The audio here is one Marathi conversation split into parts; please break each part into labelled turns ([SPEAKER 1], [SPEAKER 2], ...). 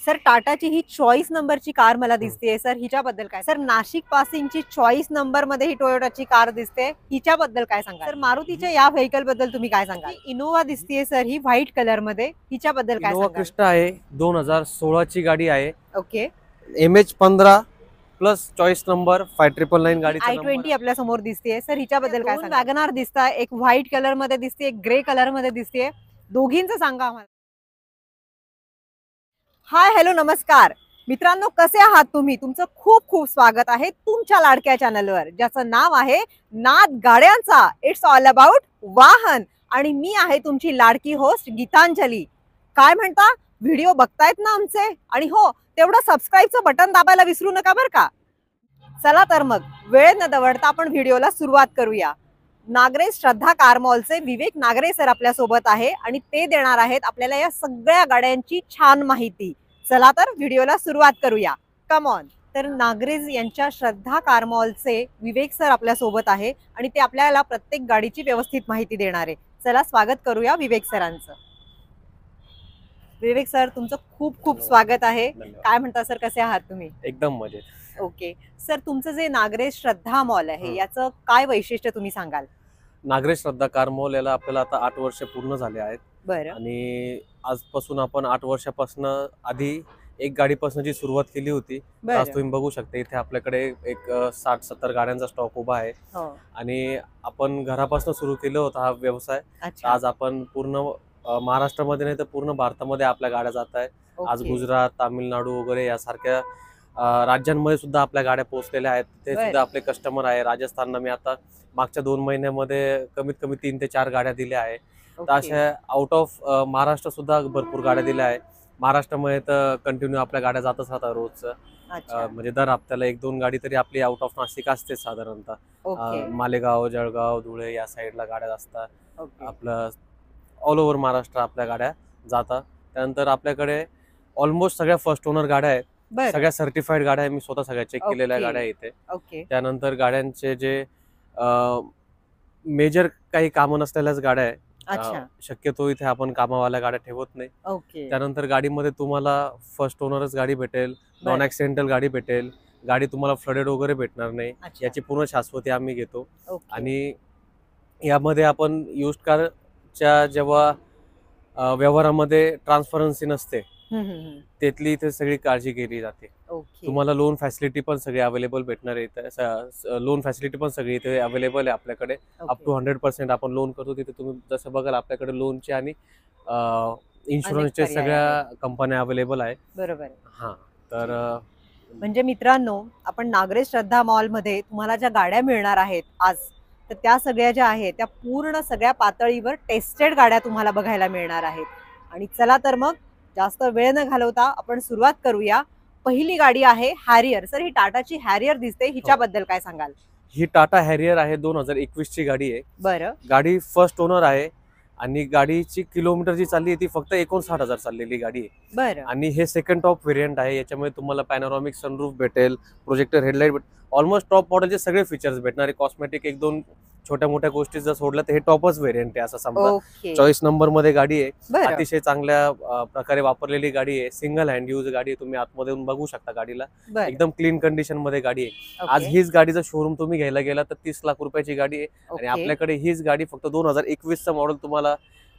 [SPEAKER 1] सर टाटाची ही चॉईस नंबरची कार मला दिसतेय सर, हिच्याबद्दल काय? सर नाशिक पासिंगची चॉईस नंबर मध्ये ही टोयोटाची कार दिसते, हिच्याबद्दल काय सांगा? सर मारुतीच्या या व्हेकल बद्दल तुम्ही काय सांगा? इनोवा दिसतेय सर, ही व्हाईट कलर मध्ये, हिच्याबद्दल काय
[SPEAKER 2] इनोवा
[SPEAKER 1] सांगा?
[SPEAKER 2] क्रिस्टा आहे, 2016 ची गाडी आहे.
[SPEAKER 1] Okay.
[SPEAKER 2] MH15 plus choice number 5999 गाडीचा नंबर.
[SPEAKER 1] i20 आपल्या समोर दिसतेय सर, हिच्याबद्दल काय सांगा? वॅगनार दिसताय, एक व्हाईट कलर मध्ये दिसते, एक ग्रे कलर मध्ये दिसते, दोघींचं सांगा आम्हाला. हाय हॅलो नमस्कार मित्रांनो, कसे आहात तुम्ही? तुमचं खूप खूप स्वागत आहे तुमच्या लाडक्या चॅनलवर, ज्याचं नाव आहे नाद गाड्यांचा. इट्स ऑल अबाउट वाहन. आणि मी आहे तुमची लाडकी होस्ट गीतांजली. काय म्हणता, व्हिडिओ बघतायत ना आमचे? आणि हो, तेवढं सबस्क्राईबचं बटन दाबायला विसरू नका बरं का. चला तर मग वेळ न दवडता आपण व्हिडिओला सुरुवात करूया. नागरे श्रद्धा कार मॉलचे विवेक नागरे सर आपल्या सोबत आहे आणि ते देणार आहेत आपल्याला या सगळ्या गाड्यांची छान माहिती. चला तर व्हिडिओला सुरुवात करूया. Come on. तर नागरेज यांच्या श्रद्धा कार मॉलचे विवेक सर आपल्या सोबत आहे आणि ते आपल्याला प्रत्येक गाडीची व्यवस्थित माहिती देणार आहे. चला स्वागत करूया विवेक सरांचं. विवेक सर, तुमचं खूप खूप स्वागत आहे. काय म्हणता सर, कसे आहात तुम्ही?
[SPEAKER 2] एकदम मजेत.
[SPEAKER 1] ओके सर, तुमचं जे नागरेज श्रद्धा मॉल आहे याचं काय वैशिष्ट्य तुम्ही सांगाल?
[SPEAKER 2] नागरेश श्रद्धा कार मॉल याला आपल्याला आता 8 वर्ष पूर्ण झाले आहेत.
[SPEAKER 1] बरं.
[SPEAKER 2] आणि आजपासून आपण 8 वर्षापासून आधी एक गाडीपासूनची सुरुवात केली होती. आज तुम्ही बघू शकता इथे आपल्याकडे एक 60-70 गाड्यांचा स्टॉक उभा आहे. आणि आपण घरापासून सुरू केलं होतं हा व्यवसाय. आज आपण पूर्ण महाराष्ट्रामध्ये नाही तर पूर्ण भारतामध्ये आपल्या गाड्या जात आहे. आज गुजरात, तामिळनाडू वगैरे यासारख्या राज्यांमध्ये सुद्धा आपल्या गाड्या पोहोचलेल्या आहेत. ते सुद्धा आपले कस्टमर आहे. राजस्थानला मी आता मागच्या 2 महिन्यामध्ये कमीत कमी 3 ते 4 गाड्या दिल्या आहे. तर अशा आउट ऑफ महाराष्ट्र सुद्धा भरपूर गाड्या दिल्या आहे. महाराष्ट्रामध्ये तर कंटिन्यू आपल्या गाड्या जातच राहतात रोजचं. म्हणजे दर हप्त्याला 1-2 गाडी तरी आपली आउट ऑफ नाशिक असते साधारणतः. मालेगाव, जळगाव, धुळे या साईडला गाड्या असतात. आपलं ऑल ओव्हर महाराष्ट्र आपल्या गाड्या जातात. त्यानंतर आपल्याकडे ऑलमोस्ट सगळ्या फर्स्ट ओनर गाड्या आहेत. सगळ्या सर्टिफाईड गाड्या मी स्वतः सगळ्या चेक केलेल्या गाड्या इथे. त्यानंतर गाड्यांचे जे मेजर काही कामं नसलेल्याच गाड्या आहे. शक्यतो इथे आपण कामावाल्या गाड्या ठेवत नाही. त्यानंतर गाडीमध्ये तुम्हाला फर्स्ट ओनरच गाडी भेटेल, नॉन ऍक्सिडेंटल गाडी भेटेल, गाडी तुम्हाला फ्लडेड वगैरे भेटणार नाही, याची पूर्ण शाश्वती आम्ही घेतो. आणि यामध्ये आपण युज्ड कारच्या जेव्हा व्यवहारामध्ये लोन नसते त्यातली इथे सगळी काळजी केली जाते. तुम्हाला लोन फॅसिलिटी पण सगळी अवेलेबल भेटणार आहे. लोन फॅसिलिटी पण सगळी इथे अवेलेबल आहे आपल्याकडे. अप टू 100% आपण लोन करतो. तिथे तुम्ही जसं बघाल आपल्याकडे लोनचे आणि इन्शुरन्सचे सगळ्या कंपन्या अवेलेबल आहे.
[SPEAKER 1] बरोबर.
[SPEAKER 2] हा, तर
[SPEAKER 1] म्हणजे मित्रांनो, आपण नागरेश श्रद्धा मॉल मध्ये तुम्हाला ज्या गाड्या मिळणार आहेत आज, तर त्या सगळ्या ज्या आहेत त्या पूर्ण सगळ्या पातळीवर टेस्टेड गाड्या तुम्हाला बघायला मिळणार आहेत. आणि चला तर मग जास्त वेळ न घालवता आपण सुरुवात करूया. पहिली गाडी आहे हॅरियर. सर, ही टाटाची हॅरियर दिसते, हिच्याबद्दल काय सांगाल?
[SPEAKER 2] ही टाटा हॅरियर आहे, 2021 ची गाडी आहे.
[SPEAKER 1] बरं.
[SPEAKER 2] गाडी फर्स्ट ओनर आहे आणि गाडीची किलोमीटर जी चालली ती फक्त 59,000 चाललेली गाडी आहे.
[SPEAKER 1] बरं.
[SPEAKER 2] आणि हे सेकंड टॉप व्हेरियंट आहे. याच्यामध्ये तुम्हाला पॅनोरॉमिक सनरूफ भेटेल, प्रोजेक्टर हेडलाइट भेटेल, ऑलमोस्ट टॉप मॉडेलचे सगळे फीचर्स भेटणार आहे. कॉस्मेटिक 1-2 छोट्या मोठ्या गोष्टी जर सोडल्या तर हे टॉपच व्हेरियंट आहे असं समजा. चॉईस नंबर मध्ये गाडी आहे. अतिशय चांगल्या प्रकारे वापरलेली गाडी आहे. सिंगल हँड यूज गाडी आहे. तुम्ही आतमध्ये बघू शकता गाडीला. एकदम क्लीन कंडिशन मध्ये गाडी आहे. आज हीच गाडीचं शोरूम तुम्ही घ्यायला गेला तर 30 लाख रुपयाची गाडी आहे. आणि आपल्याकडे हीच गाडी फक्त 2021 चं मॉडेल तुम्हाला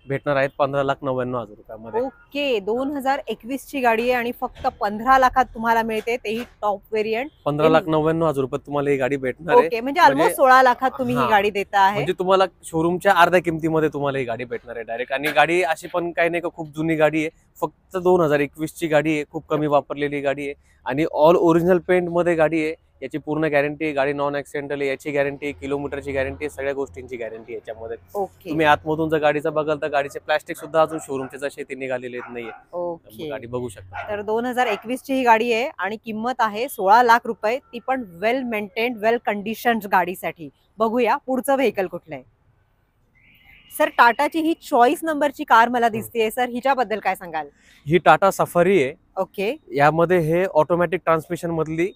[SPEAKER 2] भेटणार आहेत 15,99,000 रुपयामध्ये.
[SPEAKER 1] ओके, 2021 ची गाडी आहे आणि फक्त 15 लाखात तुम्हाला मिळते, तेही टॉप व्हेरियंट.
[SPEAKER 2] 15,99,000 रुपयात तुम्हाला ही गाडी भेटणार आहे.
[SPEAKER 1] ओके, म्हणजे ऑलमोस्ट 16 लाखात तुम्ही ही गाडी देता आहे.
[SPEAKER 2] म्हणजे तुम्हाला शोरूमच्या अर्ध्या किमतीमध्ये तुम्हाला ही गाडी भेटणार आहे डायरेक्ट. आणि गाडी अशी पण काही नाही का खूप जुनी गाडी आहे, फक्त 2021 ची गाडी आहे. खूप कमी वापरलेली गाडी आहे आणि ऑल ओरिजिनल पेंट मध्ये गाडी आहे. याची पूर्ण गॅरंटी, गाडी नॉन ऍक्सिडेंटल आहे याची गॅरंटी, किलोमीटरची गॅरंटी, सगळ्या गोष्टींची गॅरंटी याच्यामध्ये. तुम्ही आतमधून जर गाडीचं बघाल तर गाडीचे प्लास्टिक सुद्धा अजून शोरूमचे जसे ते निघालेले नाहीये. गाडी बघू शकता.
[SPEAKER 1] तर 2021 ची ही गाडी आहे आणि किंमत आहे 16 लाख रुपये, ती पण वेल मेंटेन्ड, वेल कंडिशन गाडीसाठी. बघूया पुढचं व्हेकल कुठलं आहे. सर, टाटाची ही चॉईस नंबरची कार मला दिसतेय सर, हिच्याबद्दल काय सांगाल?
[SPEAKER 2] ही टाटा सफारी आहे.
[SPEAKER 1] ओके.
[SPEAKER 2] यामध्ये हे ऑटोमॅटिक ट्रान्समिशन मधली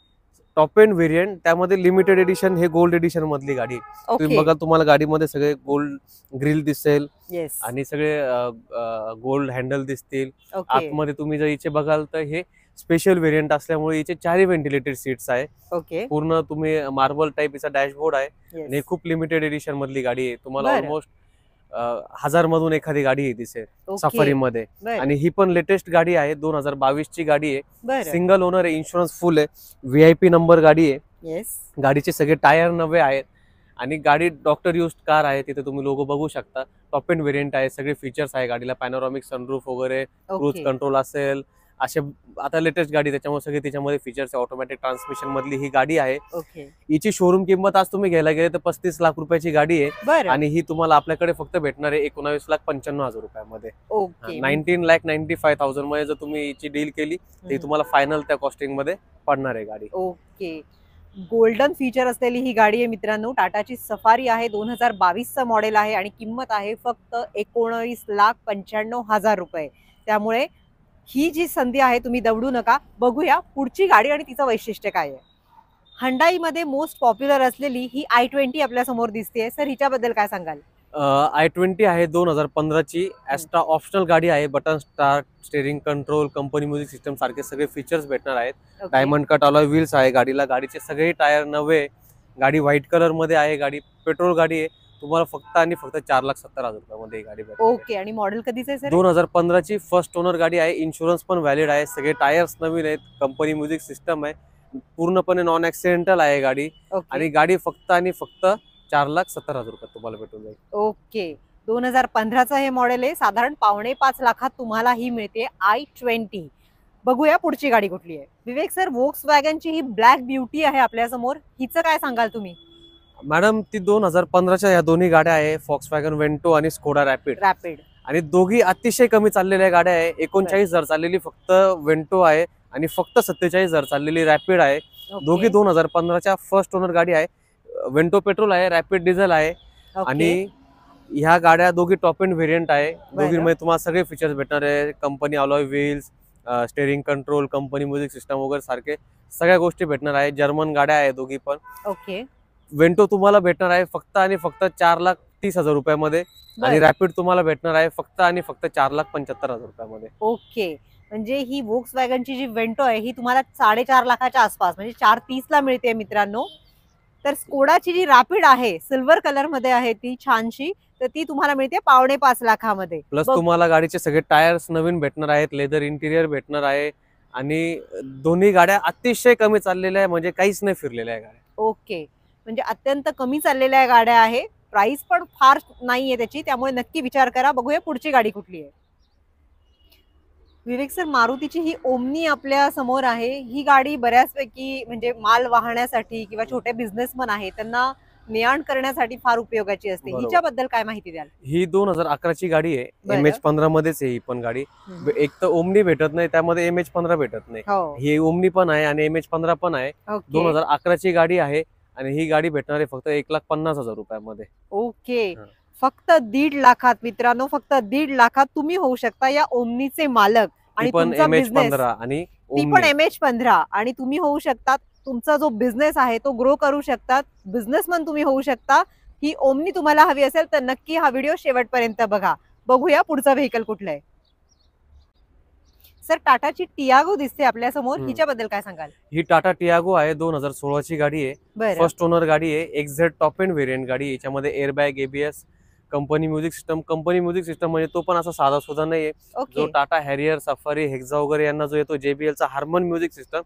[SPEAKER 2] टॉप एंड व्हेरियंट, त्यामध्ये लिमिटेड एडिशन, हे गोल्ड एडिशन मधली गाडी आहे. तुम्ही
[SPEAKER 1] ओके
[SPEAKER 2] बघा, तुम्हाला गाडीमध्ये सगळे गोल्ड ग्रिल दिसेल
[SPEAKER 1] येस
[SPEAKER 2] आणि सगळे गोल्ड हँडल दिसतील.
[SPEAKER 1] ओके
[SPEAKER 2] आतमध्ये तुम्ही जर इथे बघाल तर हे स्पेशल व्हेरियंट असल्यामुळे इथे 4 व्हेंटिलेटेड सीट्स आहे.
[SPEAKER 1] ओके
[SPEAKER 2] पूर्ण तुम्ही मार्बल टाइप याचा डॅशबोर्ड आहे
[SPEAKER 1] येस
[SPEAKER 2] आणि खूप लिमिटेड एडिशन मधली गाडी आहे. तुम्हाला
[SPEAKER 1] बरं.
[SPEAKER 2] ऑलमोस्ट 1000 मधून एखादी गाडी आहे दिसेल
[SPEAKER 1] ओके
[SPEAKER 2] सफारी मध्ये.
[SPEAKER 1] बरं
[SPEAKER 2] आणि ही पण लेटेस्ट गाडी आहे, 2022 ची गाडी आहे.
[SPEAKER 1] बरं
[SPEAKER 2] सिंगल ओनर आहे, इन्शुरन्स फुल आहे, VIP नंबर गाडी आहे.
[SPEAKER 1] येस
[SPEAKER 2] गाडीचे सगळे टायर नवे आहेत आणि गाडी डॉक्टर यूज कार आहे. तिथे तुम्ही लोगो बघू शकता. टॉप एंड व्हेरियंट आहे, सगळे फीचर्स आहे गाडीला, पॅनोरॉमिक सनरूफ वगैरे, क्रूज
[SPEAKER 1] ओके
[SPEAKER 2] कंट्रोल असेल, असे आता लेटेस्ट गाडी त्याच्यामुळे सगळे त्याच्यामध्ये फीचर्स आहे. ऑटोमॅटिक ट्रान्समिशन मधली ही गाडी आहे.
[SPEAKER 1] ओके
[SPEAKER 2] हिची शोरूम किंमत आज तुम्ही घ्यायला गेले तर 35 लाख रुपयाची गाडी आहे
[SPEAKER 1] बरं
[SPEAKER 2] आणि ही तुम्हाला आपल्याकडे फक्त भेटणार आहे 19,95,000 रुपयामध्ये.
[SPEAKER 1] ओके
[SPEAKER 2] 19,95,000 मध्ये जर तुम्ही हिची डील केली तर ही तुम्हाला फायनल त्या कॉस्टिंग मध्ये पडणार आहे गाडी.
[SPEAKER 1] ओके गोल्डन फीचर असलेली ही गाडी आहे मित्रांनो. टाटाची सफारी आहे, 2022 मॉडेल आहे आणि किंमत आहे फक्त 19,95,000 रुपये. त्यामुळे ही जी संधी आहे तुम्ही दवडू नका. बघूया पुढची गाडी आणि तिचं वैशिष्ट्य काय आहे. Hyundai मध्ये मोस्ट पॉप्युलर असलेली ही i20 आपल्या समोर दिसते. सर हिच्याबद्दल काय सांगाल.
[SPEAKER 2] i20 आहे 2015 ची. ॲस्ट्रा ऑप्शनल गाडी आहे. Button start, steering control, company music system सारखे सगळे फीचर्स भेटणार आहेत.
[SPEAKER 1] Okay.
[SPEAKER 2] Diamond cut alloy wheels आहे गाडीला. गाडीचे सगळे टायर नवे. गाडी व्हाईट कलर मध्ये आहे. गाडी पेट्रोल गाडी आहे. तुम्हाला फक्त आणि फक्त 4,70,000 रुपयामध्ये ही गाडी भेटते.
[SPEAKER 1] ओके आणि मॉडेल कधीच आहे सर.
[SPEAKER 2] 2015 ची फर्स्ट ओनर गाडी आहे. इन्शुरन्स पण व्हॅलिड आहे. सगळे टायर्स नवीन आहेत. कंपनी म्युझिक सिस्टम आहे. पूर्णपणे नॉन ऍक्सिडेंटल आहे गाडी.
[SPEAKER 1] ओके
[SPEAKER 2] आणि गाडी फक्त आणि फक्त 4,70,000 रुपयात तुम्हाला भेटून जाईल.
[SPEAKER 1] ओके 2015चं हे मॉडेल आहे. साधारण 4.5 लाखात तुम्हाला ही मिळते i20. बघूया पुढची गाडी कुठली आहे. विवेक सर Volkswagenची ही ब्लॅक ब्युटी आहे आपल्या समोर. हिचं काय सांगाल तुम्ही.
[SPEAKER 2] मॅडम ती 2015च्या या दोन्ही गाड्या आहे, Volkswagen वेंटो आणि स्कोडा रॅपिड.
[SPEAKER 1] रॅपिड
[SPEAKER 2] आणि दोघी अतिशय कमी चाललेल्या गाड्या आहे. 39,000 चाललेली फक्त वेंटो आहे आणि फक्त 47,000 चाललेली रॅपिड आहे. दोघी 2015च्या फर्स्ट ओनर गाडी आहे. वेंटो पेट्रोल आहे, रॅपिड डिझेल आहे. आणि ह्या गाड्या दोघी टॉप एंड व्हेरियंट आहे. दोघींमध्ये तुम्हाला सगळे फीचर्स भेटणार आहे. Company alloy wheels, steering control, company music system वगैरे सारखे सगळ्या गोष्टी भेटणार आहे. जर्मन गाड्या आहे दोघी पण.
[SPEAKER 1] ओके
[SPEAKER 2] वेंटो तुम्हाला भेटणार आहे फक्त आणि फक्त 4,30,000 रुपयामध्ये आणि रॅपिड तुम्हाला भेटणार आहे फक्त आणि फक्त 4,75,000 रुपयामध्ये.
[SPEAKER 1] ओके म्हणजे ही Volkswagenची जी वेंटो आहे ही तुम्हाला 4.5 लाखाच्या आसपास म्हणजे 430 ला मिळते मित्रांनो. तर स्कोडाची जी रॅपिड आहे सिल्वर कलर मध्ये आहे ती छानशी, तर ती तुम्हाला मिळते 4.5 लाखामध्ये.
[SPEAKER 2] प्लस तुम्हाला गाडीचे सगळे टायर्स नवीन भेटणार आहेत, लेदर इंटिरियर भेटणार आहे आणि दोन्ही गाड्या अतिशय कमी चाललेल्या आहे, म्हणजे काहीच नाही फिरलेल्या आहे गाड्या.
[SPEAKER 1] ओके म्हणजे अत्यंत कमी चाललेल्या गाड्या आहे. प्राइस पण फार नाहीये त्याची, त्यामुळे नक्की विचार करा. बघूया पुढची गाडी कुठली आहे. विवेक सर मारुतीची ही ओमनी आपल्या समोर आहे. ही गाडी बऱ्याचपैकी म्हणजे माल वाहण्यासाठी किंवा छोटे बिझनेसमन आहे त्यांना ने-आण करण्यासाठी फार उपयोगाची असते.
[SPEAKER 2] बरोबर.
[SPEAKER 1] हिच्याबद्दल काय माहिती द्याल.
[SPEAKER 2] ही 2011 ची गाडी आहे.
[SPEAKER 1] बरं.
[SPEAKER 2] MH15 मध्येच आहे ही पण गाडी. एक तर ओमनी भेटत नाही, त्यामध्ये MH15 भेटत नाही.
[SPEAKER 1] हो
[SPEAKER 2] ही ओमनी पण आहे आणि MH15 पण आहे.
[SPEAKER 1] ओके
[SPEAKER 2] 2011 ची गाडी आहे आणि ही गाडी भेटणार आहे फक्त 1,50,000 रुपयामध्ये.
[SPEAKER 1] ओके
[SPEAKER 2] हा.
[SPEAKER 1] फक्त 1.5 लाखात मित्रांनो, फक्त 1.5 लाखात तुम्ही होऊ शकता या ओमनीचे मालक. आणि
[SPEAKER 2] ती पण
[SPEAKER 1] तुमचा बिझनेस
[SPEAKER 2] MH15 आणि
[SPEAKER 1] ती पण
[SPEAKER 2] ओमनी.
[SPEAKER 1] MH15 आणि तुम्ही होऊ शकतात. तुमचा जो बिझनेस आहे तो ग्रो करू शकतात. बिझनेसमन तुम्ही होऊ शकता. ही ओमनी तुम्हाला हवी असेल तर नक्की हा व्हिडिओ शेवटपर्यंत बघा. बघूया पुढचा व्हेकल कुठला आहे. सर टाटाची टियागो दिसते आपल्या समोर. हिच्याबद्दल काय सांगाल.
[SPEAKER 2] ही टाटा टियागो आहे. 2016 ची गाडी आहे.
[SPEAKER 1] बरं
[SPEAKER 2] फर्स्ट ओनर गाडी आहे. XZ टॉप एंड व्हेरियंट गाडी. याच्यामध्ये airbag, ABS, company music system. Company music system म्हणजे तो पण असा साधा सुद्धा नाहीये. जो
[SPEAKER 1] okay
[SPEAKER 2] Tata Harrier, safari, hexa वगैरे यांना जो येतो JBL चा हार्मन म्युझिक सिस्टम,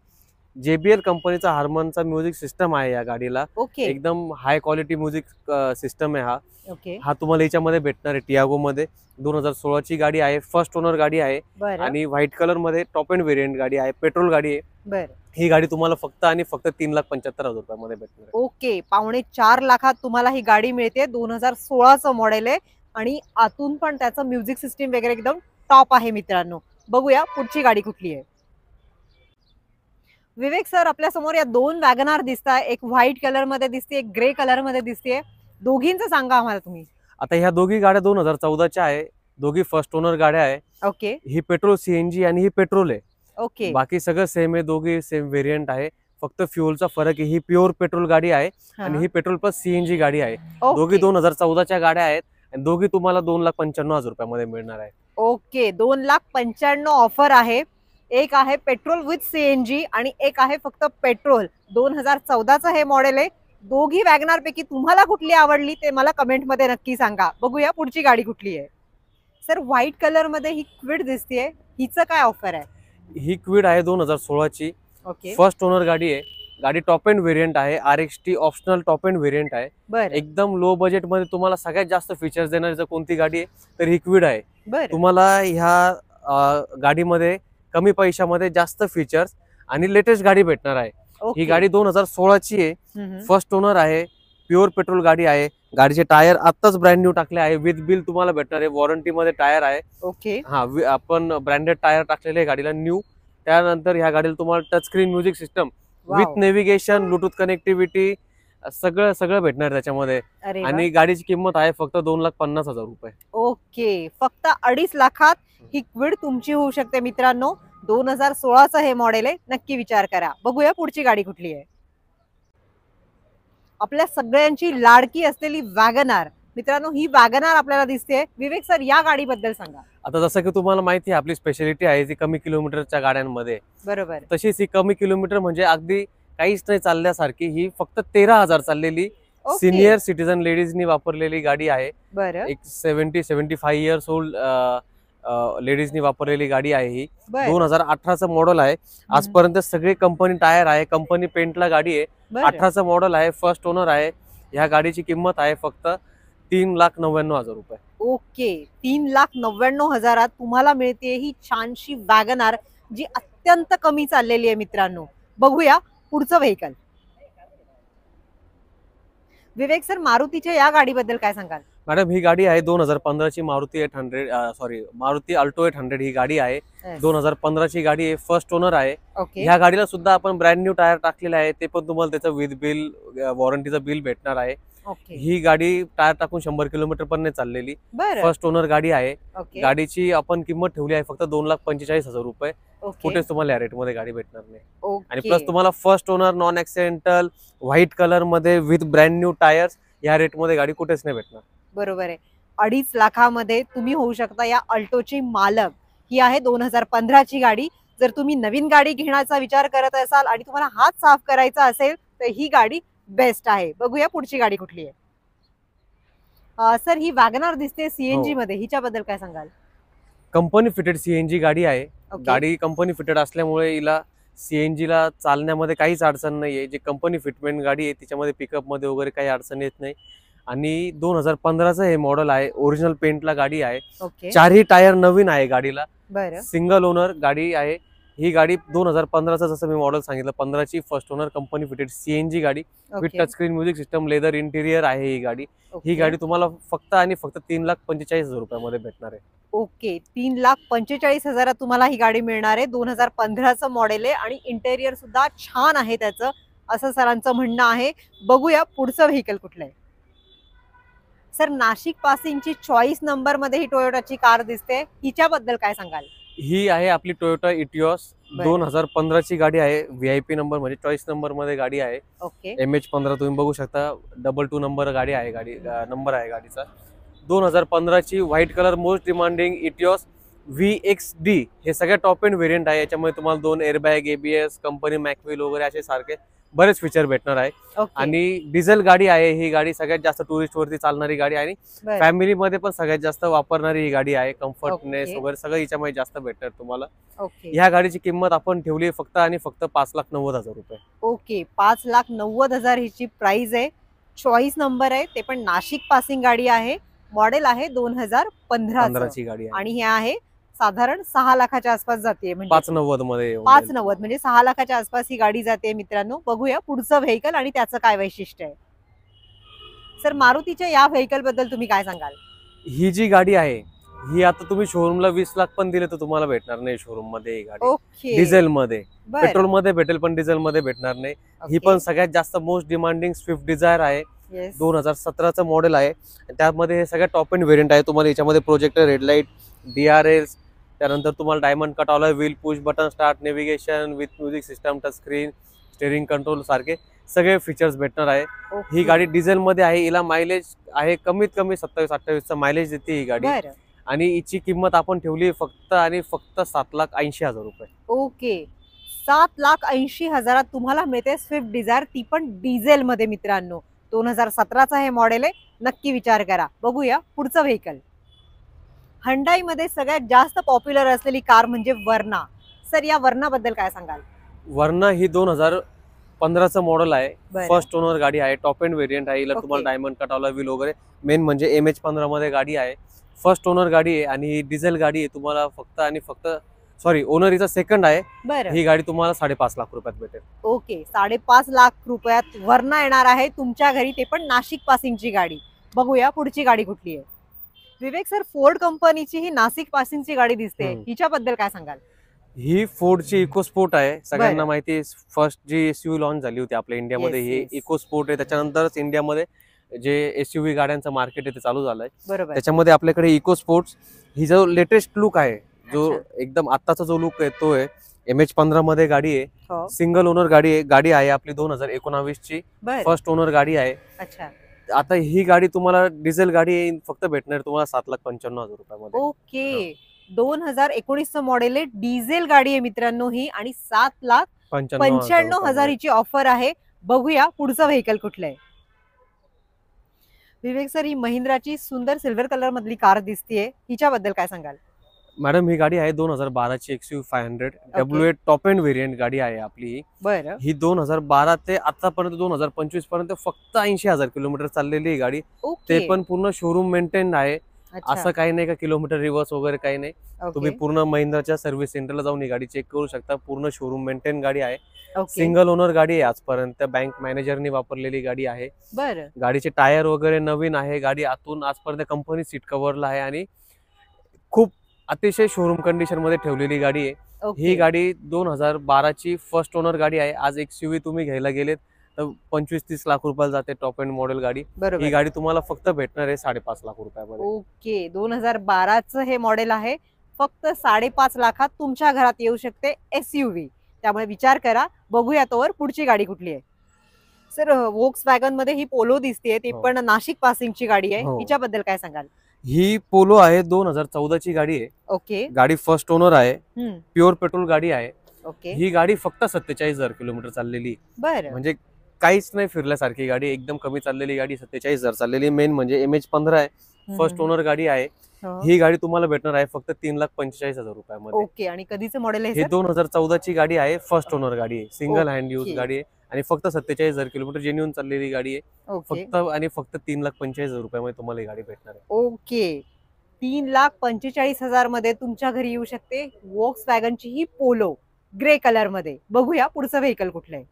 [SPEAKER 2] JBL कंपनीचा हार्मनचा म्युझिक सिस्टम आहे या गाडीला.
[SPEAKER 1] ओके
[SPEAKER 2] एकदम हाय क्वालिटी म्युझिक सिस्टम आहे हा.
[SPEAKER 1] ओके
[SPEAKER 2] हा तुम्हाला याच्यामध्ये भेटणार आहे टियागो मध्ये. 2016 ची गाडी आहे. फर्स्ट ओनर गाडी आहे
[SPEAKER 1] बरं
[SPEAKER 2] आणि व्हाईट कलर मध्ये टॉप एंड व्हेरियंट गाडी आहे. पेट्रोल गाडी आहे.
[SPEAKER 1] बरं
[SPEAKER 2] ही गाडी तुम्हाला फक्त आणि फक्त 3,75,000 रुपयामध्ये भेटणार आहे.
[SPEAKER 1] ओके 4.5 लाखात तुम्हाला ही गाडी मिळते. 2016चं मॉडेल आहे आणि आतून पण त्याचं म्युझिक सिस्टीम वगैरे एकदम टॉप आहे मित्रांनो. बघूया पुढची गाडी कुठली आहे. विवेक सर आपल्या समोर या 2 वॅगनार दिसताय. एक व्हाईट कलर मध्ये दिसते, एक ग्रे कलर मध्ये दिसते. दोघींचं सांगा आम्हाला तुम्ही.
[SPEAKER 2] आता ह्या दोघी गाड्या 2014च्या आहे. दोघी फर्स्ट ओनर गाड्या आहे.
[SPEAKER 1] ओके
[SPEAKER 2] ही पेट्रोल CNG आणि ही पेट्रोल आहे.
[SPEAKER 1] ओके
[SPEAKER 2] बाकी सगळं सेम आहे. दोघी सेम व्हेरियंट आहे. फक्त फ्युअलचा फरक आहे. ही प्युअर पेट्रोल गाडी आहे आणि ही पेट्रोल प्लस सीएनजी गाडी आहे. दोघी 2014च्या गाड्या आहेत आणि दोघी तुम्हाला 2,95,000 रुपयामध्ये मिळणार आहे.
[SPEAKER 1] ओके, 2,95,000 ऑफर आहे. एक आहे पेट्रोल विथ सीएनजी आणि एक आहे फक्त पेट्रोल. 2014चं हे मॉडेल आहे. दोघी वॅगनार पैकी तुम्हाला कुठली आवडली ते मला कमेंट मध्ये नक्की सांगा. बघूया पुढची गाडी कुठली आहे. सर व्हाईट कलर मध्ये ही क्विड दिसतेय, हिचं काय ऑफर आहे?
[SPEAKER 2] ही क्विड आहे 2016ची.
[SPEAKER 1] ओके,
[SPEAKER 2] फर्स्ट ओनर गाडी आहे. गाडी टॉप एंड व्हेरियंट आहे. RXT optional top end variant आहे.
[SPEAKER 1] बरं
[SPEAKER 2] एकदम लो बजेट मध्ये तुम्हाला सगळ्यात जास्त फीचर्स देणारी जर कोणती गाडी आहे तर ही क्विड आहे.
[SPEAKER 1] बरं.
[SPEAKER 2] तुम्हाला ह्या गाडीमध्ये कमी पैशामध्ये जास्त फीचर्स आणि लेटेस्ट गाडी भेटणार आहे. ही गाडी 2016ची आहे. फर्स्ट ओनर आहे. प्युअर पेट्रोल गाडी आहे. गाडीचे टायर आत्ताच ब्रँड न्यू टाकले आहे. विथ बिल तुम्हाला भेटणार आहे. वॉरंटी मध्ये टायर आहे.
[SPEAKER 1] ओके,
[SPEAKER 2] हा आपण ब्रँडेड टायर टाकलेले आहे गाडीला न्यू. त्यानंतर ह्या गाडीला तुम्हाला touch screen music system with navigation, Bluetooth connectivity सगळं भेटणार त्याच्यामध्ये. आणि गाडीची किंमत आहे फक्त 2,50,000 रुपये.
[SPEAKER 1] ओके, फक्त 2.5 लाखात ही क्विड तुमची होऊ शकते मित्रांनो. 2016चं हे मॉडेल आहे. नक्की विचार करा. बघूया पुढची गाडी कुठली आहे. आपल्या सगळ्यांची लाडकी असलेली वॅगनार. मित्रांनो ही वॅगनार आपल्याला दिसते. विवेक सर या गाडीबद्दल सांगा.
[SPEAKER 2] आता जसं की तुम्हाला माहिती आहे आपली स्पेशालिटी आहे जी कमी किलोमीटरच्या गाड्यांमध्ये.
[SPEAKER 1] बरोबर.
[SPEAKER 2] तशीच ही कमी किलोमीटर म्हणजे अगदी काहीच नाही चालल्यासारखी ही फक्त 13,000 चाललेली सिनियर सिटीजन लेडीजनी वापरलेली गाडी आहे.
[SPEAKER 1] बरं.
[SPEAKER 2] एक 70-75 इयर्स ओल्ड लेडीजनी वापरलेली गाडी आहे. ही 2018चं मॉडेल आहे. आजपर्यंत सगळे कंपनी टायर आहे. कंपनी पेंटला गाडी आहे. 18चं मॉडेल आहे. फर्स्ट ओनर आहे. ह्या गाडीची किंमत आहे फक्त 3,99,000 रुपये.
[SPEAKER 1] ओके, 3,99,000 तुम्हाला मिळते ही छानशी वॅगनार जी अत्यंत कमी चाललेली आहे मित्रांनो. बघूया पुढचं व्हेकल. विवेक सर मारुतीच्या या गाडीबद्दल काय सांगाल?
[SPEAKER 2] मॅडम ही गाडी आहे 2015ची मारुती 800 मारुती अल्टो 800 ही गाडी आहे. 2015ची गाडी आहे. फर्स्ट ओनर आहे. ह्या गाडीला सुद्धा आपण ब्रँड न्यू टायर टाकलेले आहे. ते पण तुम्हाला त्याचं विथ बिल वॉरंटीचं बिल भेटणार आहे. ही गाडी टायर टाकून 100 किलोमीटर पण नाही चाललेली. फर्स्ट ओनर गाडी आहे. गाडीची आपण किंमत ठेवली आहे फक्त 2,45,000 रुपये. कुठेच तुम्हाला या रेट मध्ये गाडी भेटणार नाही. आणि प्लस तुम्हाला first owner non accidental white colour मध्ये विथ ब्रँड न्यू टायर्स या रेट मध्ये गाडी कुठेच नाही भेटणार.
[SPEAKER 1] बरोबर आहे. 2.5 लाखामध्ये तुम्ही होऊ शकता या अल्टोची मालक. ही आहे 2015ची गाडी. जर तुम्ही नवीन गाडी घेण्याचा विचार करत असाल आणि तुम्हाला हात साफ करायचा असेल तर ही गाडी बेस्ट आहे. बघूया पुढची गाडी कुठली आहे. सर ही वॅगनार दिसते सीएनजी मध्ये, हिच्याबद्दल काय सांगाल?
[SPEAKER 2] कंपनी फिटेड सीएनजी गाडी आहे. गाडी कंपनी फिटेड असल्यामुळे हिला सीएनजी ला चालण्यामध्ये काहीच अडचण नाहीये. जी कंपनी फिटमेंट गाडी आहे त्याच्यामध्ये पिकअप मध्ये वगैरे काही अडचण येत नाही. आणि 2015चं हे मॉडेल आहे. ओरिजिनल पेंटला गाडी आहे. चारही टायर नवीन आहे गाडीला. सिंगल ओनर गाडी आहे. ही गाडी 2015चं जसं मी मॉडेल सांगितलं 15ची first owner company fitted CNG गाडी with touch screen music system leather interior आहे ही गाडी. ही गाडी तुम्हाला फक्त आणि फक्त 3,45,000 रुपयामध्ये भेटणार आहे.
[SPEAKER 1] ओके, 3,45,000 तुम्हाला ही गाडी मिळणार आहे. 2015चं मॉडेल आहे आणि इंटेरियर सुद्धा छान आहे त्याचं, असं सरांचं म्हणणं आहे. बघूया पुढचं व्हेकल कुठलं आहे. सर नाशिक पासिंगची चॉईस नंबर मध्ये ही टोयोटाची कार दिसते. हिच्याबद्दल काय सांगाल?
[SPEAKER 2] ही आहे आपली टोयोटा इटिओस 2015ची गाडी आहे. VIP नंबर म्हणजे चॉईस नंबर मध्ये गाडी आहे. MH15 तुम्ही बघू शकता. 22 नंबर गाडी आहे. गाडी नंबर आहे गाडीचा. 2015ची white colour most demanding Etios VXD हे सगळ्या टॉप एंड व्हेरियंट आहे. याच्यामध्ये तुम्हाला 2 एअरबॅग, ABS, कंपनी मॅकव्हील वगैरे असे सारखे बरेच फीचर भेटणार आहे. आणि डिझेल गाडी आहे. ही गाडी सगळ्यात जास्त टुरिस्ट वरती चालणारी गाडी आणि फॅमिली मध्ये पण सगळ्यात जास्त वापरणारी ही गाडी आहे. कम्फर्टनेस वगैरे सगळं हिच्यामध्ये जास्त भेटणार तुम्हाला. ह्या गाडीची किंमत आपण ठेवली फक्त आणि फक्त 5,90,000 रुपये.
[SPEAKER 1] ओके, 5,90,000 हिची प्राइस आहे. चॉईस नंबर आहे. ते पण नाशिक पासिंग गाडी आहे. मॉडेल आहे 2015ची
[SPEAKER 2] गाडी आहे.
[SPEAKER 1] आणि हे आहे साधारण 6 लाखाच्या आसपास जाते. म्हणजे
[SPEAKER 2] 5,90 मध्ये
[SPEAKER 1] 5,90 म्हणजे 6 लाखाच्या आसपास ही गाडी जाते मित्रांनो. बघूया पुढचं व्हेकल आणि त्याचं काय वैशिष्ट्य आहे. सर मारुतीच्या या व्हेकल बद्दल तुम्ही काय सांगाल?
[SPEAKER 2] ही जी गाडी आहे ही आता तुम्ही शोरूमला 20 लाख पण दिले तर तुम्हाला भेटणार नाही शोरूम मध्ये. ही गाडी डिझेल मध्ये, पेट्रोल मध्ये भेटेल पण डिझेल मध्ये भेटणार नाही. ही पण सगळ्यात जास्त मोस्ट डिमांडिंग स्विफ्ट डिझायर आहे. 2017चं मॉडेल आहे. त्यामध्ये हे सगळ्या टॉप एंड व्हेरियंट आहे. तुम्हाला याच्यामध्ये प्रोजेक्टर हेडलाइट, DRLs, त्यानंतर तुम्हाला diamond cut all wheel, push button start, navigation with music system, touch screen steering control सारखे सगळे फीचर्स भेटणार आहे.
[SPEAKER 1] ओके.
[SPEAKER 2] ही गाडी डिझेल मध्ये आहे. हिला मायलेज आहे कमीत कमी 27-28 मायलेज देते ही गाडी.
[SPEAKER 1] बरं.
[SPEAKER 2] आणि हिची किंमत आपण ठेवली फक्त आणि फक्त 7,80,000 रुपये.
[SPEAKER 1] ओके. 7,80,000 तुम्हाला मिळते स्विफ्ट डिझायर, ती पण डिझेल मध्ये मित्रांनो. 2017चा हे मॉडेल आहे. नक्की विचार करा. बघूया पुढचं व्हेकल. हंडाई मध्ये सगळ्यात जास्त पॉप्युलर असलेली कार म्हणजे वर्ना. सर या वर्नाबद्दल काय सांगाल?
[SPEAKER 2] वर्ना ही 2015चं मॉडेल आहे.
[SPEAKER 1] बरं.
[SPEAKER 2] फर्स्ट ओनर गाडी आहे. टॉप एंड व्हेरियंट आहे. हिला
[SPEAKER 1] ओके.
[SPEAKER 2] तुम्हाला डायमंड कटावला व्हील वगैरे मेन म्हणजे MH15 मध्ये गाडी आहे. फर्स्ट ओनर गाडी आहे आणि ही डिझेल गाडी आहे. तुम्हाला फक्त आणि फक्त ओनर हिचा सेकंड आहे.
[SPEAKER 1] बरं.
[SPEAKER 2] ही गाडी तुम्हाला 5.5 लाख रुपयात भेटेल.
[SPEAKER 1] ओके. 5.5 लाख रुपयात वर्ना येणार आहे तुमच्या घरी, ते पण नाशिक पासिंगची गाडी. बघूया पुढची गाडी कुठली आहे. विवेक सर, फोर्ड कंपनीची ही नाशिक पासिंगची गाडी दिसते, हिच्याबद्दल काय सांगाल?
[SPEAKER 2] ही फोर्डची इकोस्पोर्ट आहे. सगळ्यांना
[SPEAKER 1] बरं.
[SPEAKER 2] माहिती आहे फर्स्ट जी SUV लॉन्च झाली होती आपल्या इंडियामध्ये
[SPEAKER 1] Yes,
[SPEAKER 2] ही
[SPEAKER 1] yes.
[SPEAKER 2] इकोस्पोर्ट आहे. त्याच्यानंतरच इंडियामध्ये जे SUV गाड्यांचं मार्केट आहे ते चालू झालंय.
[SPEAKER 1] बरोबर.
[SPEAKER 2] त्याच्यामध्ये आपल्याकडे इकोस्पोर्ट्स ही जो लेटेस्ट लुक आहे, जो
[SPEAKER 1] अच्छा.
[SPEAKER 2] एकदम आत्ताचा जो लुक आहे तो आहे. MH15 मध्ये गाडी आहे.
[SPEAKER 1] हो.
[SPEAKER 2] सिंगल ओनर गाडी आहे आपली 2019 ची.
[SPEAKER 1] बरं.
[SPEAKER 2] फर्स्ट ओनर गाडी आहे.
[SPEAKER 1] अच्छा.
[SPEAKER 2] आता ही गाडी तुम्हाला डिझेल गाडी आहे, फक्त भेटणार तुम्हाला 7,95,000 रुपयामध्ये.
[SPEAKER 1] ओके. 2019चं मॉडेल आहे, डिझेल गाडी आहे मित्रांनो ही, आणि 7,95,000 ची ऑफर आहे. बघूया पुढचं व्हेकल कुठलं आहे. विवेक सर, ही महिंद्राची सुंदर सिल्वर कलर मधली कार दिसतीये, हिच्याबद्दल काय सांगाल?
[SPEAKER 2] मॅडम ही गाडी आहे 2012ची XUV 500 W8 top end variant गाडी आहे आपली.
[SPEAKER 1] बरं.
[SPEAKER 2] ही 2012 ते आतापर्यंत 2025 पर्यंत फक्त 80,000 किलोमीटर चाललेली ही गाडी.
[SPEAKER 1] ओके.
[SPEAKER 2] ते पण पूर्ण शोरूम मेंटेन आहे.
[SPEAKER 1] अच्छा.
[SPEAKER 2] असं काही नाही का किलोमीटर रिव्हर्स वगैरे काही नाही.
[SPEAKER 1] ओके.
[SPEAKER 2] तुम्ही पूर्ण महिंद्राच्या सर्व्हिस सेंटरला जाऊन ही गाडी चेक करू शकता. पूर्ण शोरूम मेंटेन गाडी आहे.
[SPEAKER 1] ओके.
[SPEAKER 2] सिंगल ओनर गाडी आहे. आजपर्यंत बँक मॅनेजरनी वापरलेली गाडी आहे.
[SPEAKER 1] बरं.
[SPEAKER 2] गाडीचे टायर वगैरे नवीन आहे. गाडी आतून आजपर्यंत कंपनी सीट कव्हरला आहे आणि खूप अतिशय शोरूम कंडिशन मध्ये ठेवलेली गाडी आहे.
[SPEAKER 1] ओके.
[SPEAKER 2] ही गाडी 2012ची फर्स्ट ओनर गाडी आहे. आज XUV तुम्ही घ्यायला गेलेत तर 25-30 लाख रुपयाला जाते टॉप एंड मॉडेल गाडी.
[SPEAKER 1] बरोबर.
[SPEAKER 2] ही गाडी तुम्हाला फक्त भेटणार आहे 5.5 लाख रुपयामध्ये.
[SPEAKER 1] ओके. 2012चं हे मॉडेल आहे, फक्त 5.5 लाखात तुमच्या घरात येऊ शकते SUV. त्यामुळे विचार करा. बघूया तोवर पुढची गाडी कुठली आहे. सर, वोक्सवॅगन मध्ये ही पोलो दिसतेय, ती
[SPEAKER 2] हो.
[SPEAKER 1] पण नाशिक पासिंगची गाडी आहे,
[SPEAKER 2] हो.
[SPEAKER 1] हिच्याबद्दल काय सांगाल?
[SPEAKER 2] ही पोलो आहे 2014ची गाडी आहे.
[SPEAKER 1] ओके.
[SPEAKER 2] गाडी फर्स्ट ओनर आहे.
[SPEAKER 1] हम्म.
[SPEAKER 2] प्युअर पेट्रोल गाडी आहे.
[SPEAKER 1] ओके.
[SPEAKER 2] ही गाडी फक्त 47,000 किलोमीटर चाललेली.
[SPEAKER 1] बरं.
[SPEAKER 2] म्हणजे काहीच नाही फिरल्यासारखी गाडी, एकदम कमी चाललेली गाडी, 47,000 चाललेली. मेन म्हणजे MH15 आहे. फर्स्ट ओनर गाडी आहे.
[SPEAKER 1] हो.
[SPEAKER 2] ही गाडी तुम्हाला भेटणार आहे फक्त 3,45,000 रुपयामध्ये.
[SPEAKER 1] ओके. आणि कधीचं मॉडेल आहे
[SPEAKER 2] ही
[SPEAKER 1] सर?
[SPEAKER 2] 2014ची गाडी आहे. फर्स्ट ओनर गाडी आहे. Single hand use
[SPEAKER 1] okay.
[SPEAKER 2] गाडी आहे आणि फक्त 47,000 किलोमीटर जेन्युइन चाललेली गाडी आहे.
[SPEAKER 1] ओके.
[SPEAKER 2] फक्त आणि फक्त 3,45,000 रुपयामध्ये तुम्हाला ही गाडी भेटणार आहे.
[SPEAKER 1] ओके. 3,45,000 मध्ये तुमच्या घरी येऊ शकते वोक्सवॅगनची ही पोलो ग्रे कलर मध्ये. बघूया पुढचं व्हेकल कुठलं आहे.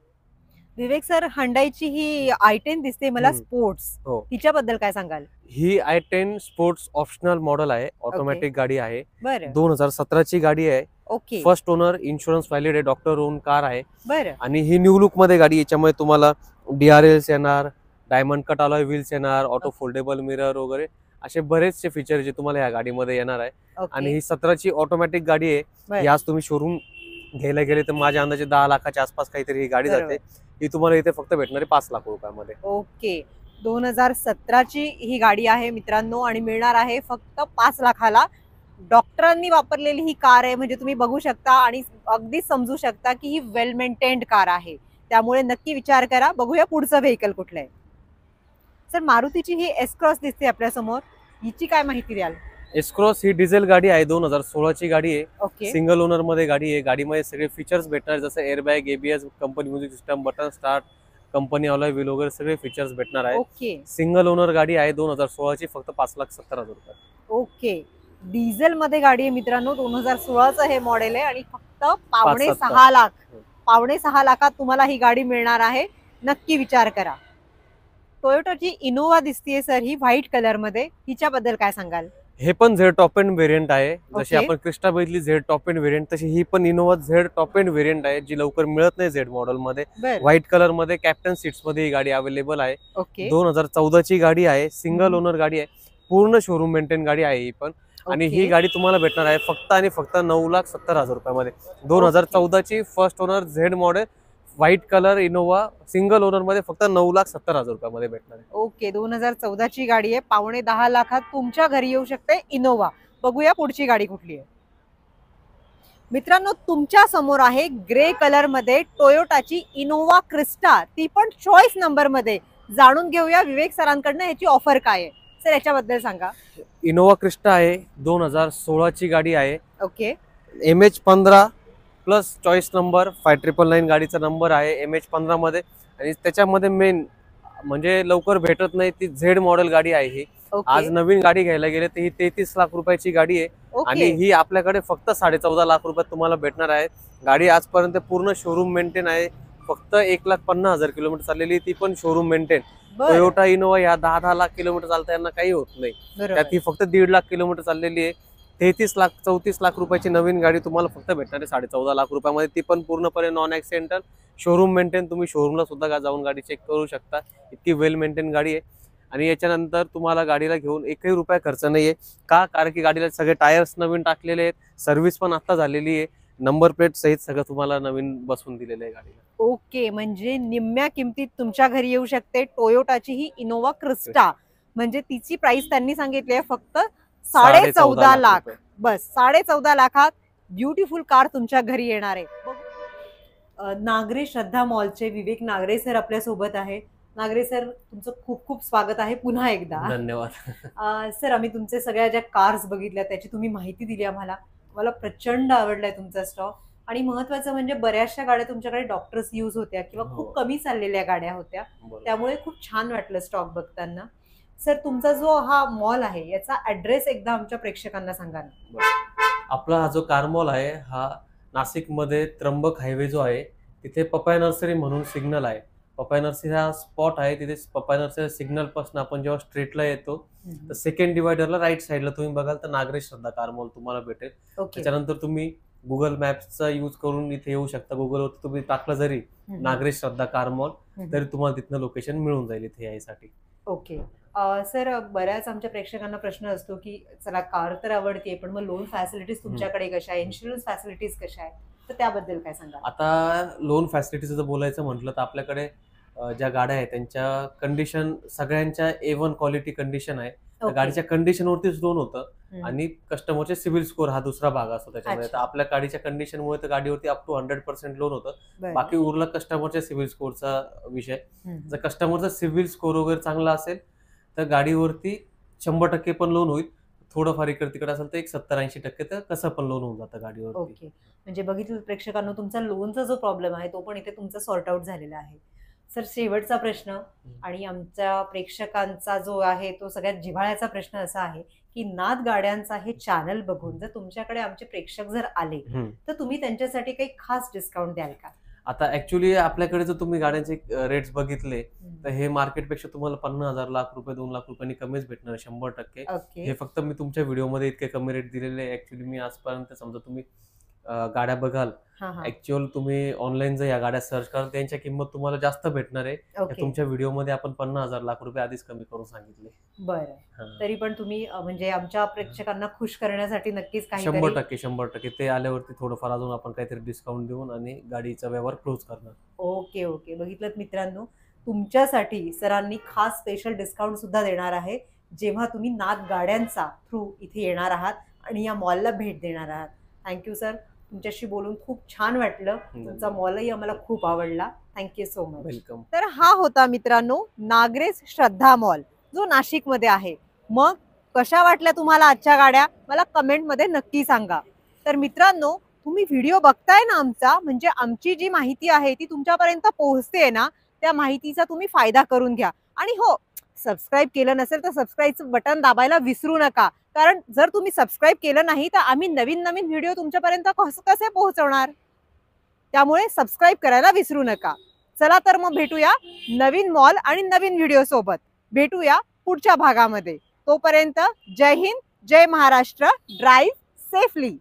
[SPEAKER 1] विवेक सर, हंडाईची ही i10 दिसते मला स्पोर्ट्स,
[SPEAKER 2] हो.
[SPEAKER 1] हिच्याबद्दल काय सांगाल?
[SPEAKER 2] ही i10 स्पोर्ट्स ऑप्शनल मॉडेल आहे. ऑटोमॅटिक गाडी आहे.
[SPEAKER 1] बरं.
[SPEAKER 2] 2017ची गाडी आहे.
[SPEAKER 1] Okay.
[SPEAKER 2] First owner, insurance valid आहे, डॉक्टर ओन कार आहे.
[SPEAKER 1] बरं.
[SPEAKER 2] आणि ही न्यू लुक मध्ये गाडी. याच्यामध्ये तुम्हाला DRLs येणार, डायमंड कट अलॉय व्हील्स येणार, ऑटो फोल्डेबल मिरर वगैरे असे बरेचसे फीचर जे तुम्हाला या गाडीमध्ये येणार आहे.
[SPEAKER 1] ओके.
[SPEAKER 2] आणि ही 17ची ऑटोमॅटिक गाडी आहे.
[SPEAKER 1] बरं.
[SPEAKER 2] ही आज तुम्ही शोरूम घ्यायला गेले तर माझ्या अंदाजे 10 लाखाच्या आसपास काहीतरी ही गाडी
[SPEAKER 1] बरोबर.
[SPEAKER 2] जाते. ही तुम्हाला इथे फक्त भेटणार आहे 5 लाख रुपयामध्ये.
[SPEAKER 1] ओके. 2017ची ही गाडी आहे मित्रांनो, आणि मिळणार आहे फक्त 5 लाखाला. डॉक्टरांनी वापरलेली ही कार आहे, म्हणजे तुम्ही बघू शकता आणि अगदी समजू शकता की ही वेल मेंटेन्ड कार आहे. त्यामुळे नक्की विचार करा. बघूया पुढचं व्हेकल कुठलं आहे. सर, मारुतीची ही S-क्रॉस दिसते आपल्या समोर, हिची काय माहिती द्याल?
[SPEAKER 2] S-क्रॉस ही डिझेल गाडी आहे. 2016ची गाडी आहे.
[SPEAKER 1] ओके.
[SPEAKER 2] सिंगल ओनर मध्ये गाडी आहे. गाडीमध्ये सगळे फीचर्स भेटणार, जसं airbag, ABS, company music system, button start, company alloy wheel वगैरे सगळे फीचर्स भेटणार आहे.
[SPEAKER 1] ओके.
[SPEAKER 2] सिंगल ओनर गाडी आहे. 2016ची फक्त 5,70,000 रुपये.
[SPEAKER 1] ओके. डिझेल मध्ये गाडी आहे मित्रांनो. 2016चं हे मॉडेल आहे आणि फक्त पावणे
[SPEAKER 2] 5,70,000.
[SPEAKER 1] 6 लाख. पावणे 6 लाखात तुम्हाला ही गाडी मिळणार आहे. नक्की विचार करा. टोयोटाची इनोवा दिसतीये सर, ही व्हाईट कलर मध्ये, हिच्याबद्दल काय सांगाल?
[SPEAKER 2] हे पण झेड टॉप एंड व्हेरियंट आहे. जशी
[SPEAKER 1] ओके.
[SPEAKER 2] आपण क्रिस्टा बघितली झेड टॉप एंड व्हेरियंट, तशी ही पण Innova Z top end variant आहे, जी लवकर मिळत नाही झेड मॉडेल मध्ये.
[SPEAKER 1] बरं.
[SPEAKER 2] व्हाईट कलर मध्ये कॅप्टन सीट्स मध्ये ही गाडी अवेलेबल आहे.
[SPEAKER 1] ओके.
[SPEAKER 2] 2014ची गाडी आहे. सिंगल ओनर गाडी आहे. पूर्ण शोरूम मेंटेन गाडी आहे ही पण. आणि
[SPEAKER 1] ओके.
[SPEAKER 2] ही गाडी तुम्हाला भेटणार आहे फक्त आणि फक्त 9,70,000 रुपयामध्ये. 2014ची first owner Z model white colour Innova single owner मध्ये फक्त 9,70,000 रुपयामध्ये भेटणार आहे.
[SPEAKER 1] ओके, 2014 ची गाडी आहे, 9.5 लाखात तुमच्या घरी येऊ शकते इनोवा. बघूया पुढची गाडी कुठली आहे. मित्रांनो, तुमच्या समोर आहे ग्रे कलर मध्ये टोयोटाची इनोवा क्रिस्टा, ती पण चॉईस नंबर मध्ये. जाणून घेऊया विवेक सरांकडनं याची ऑफर काय आहे. सर, याच्याबद्दल सांगा.
[SPEAKER 2] इनोवा क्रिस्टा आहे, 2016 ची गाडी आहे.
[SPEAKER 1] Okay,
[SPEAKER 2] MH15 plus choice number 5999 गाडीचा नंबर आहे MH15 मध्ये. आणि त्याच्यामध्ये मेन म्हणजे लवकर भेटत नाही ती झेड मॉडेल गाडी आहे ही. आज नवीन गाडी घ्यायला गेले तर ही 33 लाख रुपयाची गाडी आहे. आणि ही आपल्याकडे फक्त 14.5 लाख रुपयात तुम्हाला भेटणार आहे. गाडी आजपर्यंत पूर्ण शोरूम मेंटेन आहे. फक्त 1,50,000 किलोमीटर चाललेली, ती पण शोरूम मेंटेन. टोयोटा इनोवा या 10 लाख किलोमीटर चालता यांना काही होत नाही. त्यात ही फक्त 1.5 लाख किलोमीटर चाललेली आहे. 34 लाख रुपयाची नवीन गाडी तुम्हाला फक्त भेटणार आहे 14.5 लाख रुपयामध्ये. ती पण पूर्णपणे नॉन ऍक्सिडेंटल शोरूम मेंटेन. तुम्ही शोरूमला सुद्धा जाऊन गाडी चेक करू शकता, इतकी वेल मेंटेन गाडी आहे. आणि याच्यानंतर तुम्हाला गाडीला घेऊन एकही रुपया खर्च नाहीये. का? कारण की गाडीला सगळे टायर्स नवीन टाकलेले आहेत, सर्व्हिस पण आता झालेली आहे, नंबर प्लेट सहित सगळं तुम्हाला नवीन बसवून दिलेलं आहे गाडीला.
[SPEAKER 1] ओके, म्हणजे निम्म्या किमतीत तुमच्या घरी येऊ शकते टोयोटाची ही इनोवा क्रिस्टा. म्हणजे तिची प्राइस त्यांनी सांगितली आहे फक्त 14.5 लाख. बस 14.5 लाखात ब्युटिफुल कार तुमच्या घरी येणार आहे. नागरे श्रद्धा मॉलचे विवेक नागरे सर आपल्या सोबत आहे. नागरे सर, तुमचं खूप खूप स्वागत आहे पुन्हा एकदा.
[SPEAKER 2] धन्यवाद.
[SPEAKER 1] सर, आम्ही तुमचे सगळ्या ज्या कार्स बघितल्या त्याची तुम्ही माहिती दिली आम्हाला. मला प्रचंड आवडलाय तुमचा स्टॉक. आणि महत्वाचं म्हणजे बऱ्याचशा गाड्या तुमच्याकडे डॉक्टर्स यूज होत्या किंवा खूप कमी चाललेल्या गाड्या होत्या, त्यामुळे खूप छान वाटलं स्टॉक बघताना. सर, तुमचा जो हा मॉल आहे याचा ऍड्रेस एकदा आमच्या प्रेक्षकांना सांगा ना.
[SPEAKER 2] आपला हा जो कार मॉल आहे हा नाशिकमध्ये त्र्यंबक हायवे जो आहे तिथे पपाय नर्सरी म्हणून सिग्नल आहे. पपाय नर्सरी हा स्पॉट आहे. तिथे पपाय नर्सरी सिग्नल पासून आपण जेव्हा स्ट्रीटला येतो तर सेकंड डिवायडरला राईट साईडला तुम्ही बघाल तर नागरे श्रद्धा कार मॉल तुम्हाला भेटेल. त्याच्यानंतर तुम्ही गुगल मॅप्सचा यूज करून इथे येऊ शकता. गुगलवर तुम्ही टाकलं जरी नागरे श्रद्धा कार मॉल तरी तुम्हाला तिथनं लोकेशन मिळून जाईल इथे यायसाठी.
[SPEAKER 1] ओके सर, बऱ्याच आमच्या प्रेक्षकांना प्रश्न असतो की चला कार तर आवडते पण मग लोन फॅसिलिटीज तुमच्याकडे कशा आहे, इन्शुरन्स फॅसिलिटीज कशा आहे, तर त्याबद्दल काय सांगा.
[SPEAKER 2] आता लोन फॅसिलिटीज बोलायचं म्हटलं तर आपल्याकडे ज्या गाड्या आहेत त्यांच्या कंडिशन सगळ्यांच्या A1 क्वालिटी कंडिशन आहे. गाडीच्या कंडिशनवरतीच लोन होतं आणि कस्टमरचे सिव्हिल स्कोर हा दुसरा भाग असतो त्याच्यामध्ये. तर आपल्या गाडीच्या कंडिशनमुळे तर गाडीवरती अप टू 100% लोन होतं. बाकी उरला कस्टमरच्या सिव्हिल स्कोरचा विषय. जर कस्टमरचा सिव्हिल स्कोर वगैरे चांगला असेल तर गाडीवरती 100% पण लोन होईल. थोडंफार इकडे तिकडे असेल तर 70-80% तर कसं पण लोन होऊन जातं गाडीवरती.
[SPEAKER 1] ओके, म्हणजे बघितलं प्रेक्षकांना तुमचा लोनचा जो प्रॉब्लेम आहे तो पण इथे तुमचा सॉर्ट आउट झालेला आहे. सर, शेवटचा प्रश्न आणि आमच्या प्रेक्षकांचा जो आहे तो सगळ्यात जिव्हाळ्याचा प्रश्न असा आहे की नाद गाड्यांचा हे चॅनल बघून जर तुमच्याकडे आमचे प्रेक्षक जर आले तर तुम्ही त्यांच्यासाठी काही खास डिस्काउंट द्याल का?
[SPEAKER 2] आता ऍक्च्युली आपल्याकडे जर तुम्ही गाड्यांचे रेट्स बघितले तर हे मार्केटपेक्षा तुम्हाला 50,000 लाख रुपये 2 लाख रुपयांनी कमीच भेटणार 100%. हे फक्त मी तुमच्या व्हिडिओमध्ये इतके कमी रेट दिलेले आहे. ऍक्च्युली मी आजपर्यंत समजा तुम्ही गाड्या बघाल ऍक्च्युअल तुम्ही ऑनलाईन जर या गाड्या सर्च कराल त्यांच्या किंमत तुम्हाला जास्त भेटणार आहे. तुमच्या व्हिडिओमध्ये आपण 50,000 लाख रुपये आधीच कमी करून सांगितले.
[SPEAKER 1] बरं, तरी पण तुम्ही म्हणजे आमच्या प्रेक्षकांना खुश करण्यासाठी नक्कीच काही
[SPEAKER 2] 100% ते आल्यावरती थोडंफार अजून आपण काहीतरी डिस्काउंट देऊन आणि गाडीचा व्यवहार क्लोज करणार.
[SPEAKER 1] ओके, बघितलं मित्रांनो, तुमच्यासाठी सरांनी खास स्पेशल डिस्काउंट सुद्धा देणार आहे जेव्हा तुम्ही नाद गाड्यांचा थ्रू इथे येणार आहात आणि या मॉलला भेट देणार आहात. थँक्यू सर, तुमच्याशी बोलून खूप छान वाटलं. तुमचा मॉलही आम्हाला खूप आवडला. Thank you so much.
[SPEAKER 2] वेलकम.
[SPEAKER 1] तर हा होता मित्रांनो नागरेस श्रद्धा मॉल जो नाशिकमध्ये आहे. मग कशा वाटल्या तुम्हाला आजच्या गाड्या मला कमेंटमध्ये नक्की सांगा. तर मित्रांनो, तुम्ही व्हिडिओ बघताय ना आमचा, म्हणजे आमची जी माहिती आहे ती तुमच्यापर्यंत पोहोचते ना, त्या माहितीचा तुम्ही फायदा करून घ्या. आणि हो, सबस्क्राईब केलं नसेल तर सबस्क्राईबचं बटन दाबायला विसरू नका, कारण जर तुम्ही सबस्क्राईब केलं नाही तर आम्ही नवीन नवीन व्हिडिओ तुमच्यापर्यंत कसे पोहोचवणार. त्यामुळे सबस्क्राईब करायला विसरू नका. चला तर मग भेटूया नवीन मॉल आणि नवीन व्हिडिओ सोबत. भेटूया पुढच्या भागामध्ये. तोपर्यंत जय हिंद, जय महाराष्ट्र. Drive safely.